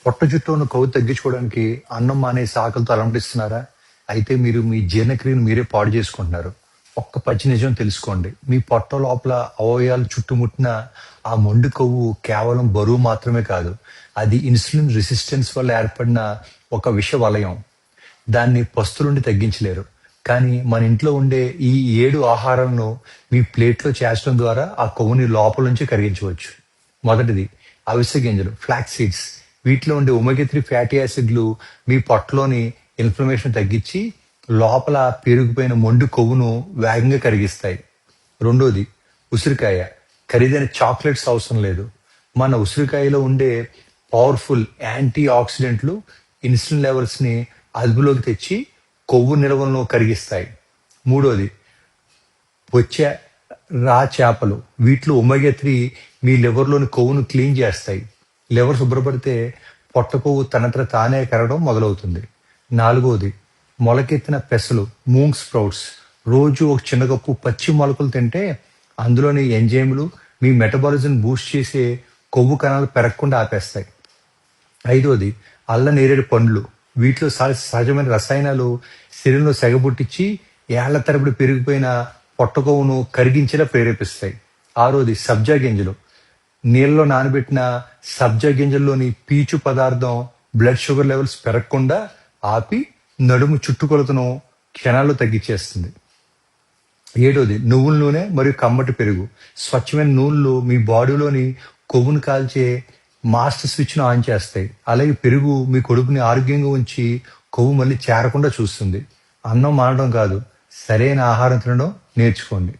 పొట్ట చుట్టూ ఉన్న కొవ్వు తగ్గించుకోవడానికి అన్నం మానేసి ఆకలితో అలమటిస్తున్నారా? అయితే మీరు మీ జీర్ణక్రియను మీరే పాడు చేసుకుంటున్నారు. ఒక్క పచ్చి నిజం తెలుసుకోండి. మీ పొట్ట లోపల అవయవాలు చుట్టుముట్టిన ఆ మొండి కొవ్వు కేవలం బరువు మాత్రమే కాదు. అది ఇన్సులిన్ రెసిస్టెన్స్ వల్ల ఏర్పడిన ఒక విష వలయం. దాన్ని పస్తులుండి తగ్గించలేరు. కానీ మన ఇంట్లో ఉండే ఈ 7 ఆహారాలను మీ ప్లేట్‌లో చేర్చడం ద్వారా ఆ కొవ్వుని లోపల నుంచి కరిగించవచ్చు. మొదటిది అవిసె గింజలు, ఫ్లాక్స్ సీడ్స్. వీటిలో ఉండే ఒమెగా 3 ఫ్యాటీ యాసిడ్‌లు మీ పొట్టలోని ఇన్‌ఫ్లమేషన్ తగ్గించి, లోపల పేరుకుపోయిన మొండి కొవ్వును వేగంగా కరిగిస్తాయి. రెండోది ఉసిరికాయ. ఖరీదైన చాక్లెట్స్ అవసరం లేదు. మన ఉసిరికాయలో ఉండే పవర్‌ఫుల్ యాంటీ ఆక్సిడెంట్లు ఇన్సులిన్ లెవెల్స్‌ని అదుపులోకి తెచ్చి కొవ్వు నిల్వలను కరిగిస్తాయి. మూడోది బొచ్చె, రా చేపలు. వీటిలో ఒమెగా 3 మీ లివర్‌లోని కొవ్వును క్లీన్ చేస్తాయి. లివర్ శుభ్రపడితే పొట్ట కొవ్వు తనంతట తానే కరగడం మొదలవుతుంది. నాలుగోది మొలకెత్తిన పెసలు, మూంగ్ స్ప్రౌట్స్. రోజు ఒక చిన్న కప్పు పచ్చి మొలకలు తింటే అందులోని ఎంజైములు మీ మెటబాలిజం బూస్ట్ చేసే కొవ్వు కణాలు పెరగకుండా ఆపేస్తాయి. ఐదోది అల్ల నేరేడు పండ్లు. వీటిలో సహజమైన రసాయనాలు శరీరంలో సెగబుట్టించి ఏళ్ల తరబడి పెరిగిపోయిన పొట్ట కొవ్వును కరిగించేలా ప్రేరేపిస్తాయి. ఆరోది సబ్జా గింజలు. నీళ్ళలో నానబెట్టిన సబ్జా గింజల్లోని పీచు పదార్థం బ్లడ్ షుగర్ లెవెల్స్ పెరగకుండా ఆపి నడుము చుట్టుకొలతను క్షణాల్లో తగ్గించేస్తుంది. ఏడోది నువ్వుల నూనె మరియు కమ్మటి పెరుగు. స్వచ్ఛమైన నూనెలు మీ బాడీలోని కొవ్వును కాల్చే మాస్టర్ స్విచ్ను ఆన్ చేస్తాయి. అలాగే పెరుగు మీ కడుపుని ఆరోగ్యంగా ఉంచి కొవ్వు మళ్ళీ చేరకుండా చూస్తుంది. అన్నం మానడం కాదు, సరైన ఆహారం తినడం నేర్చుకోండి.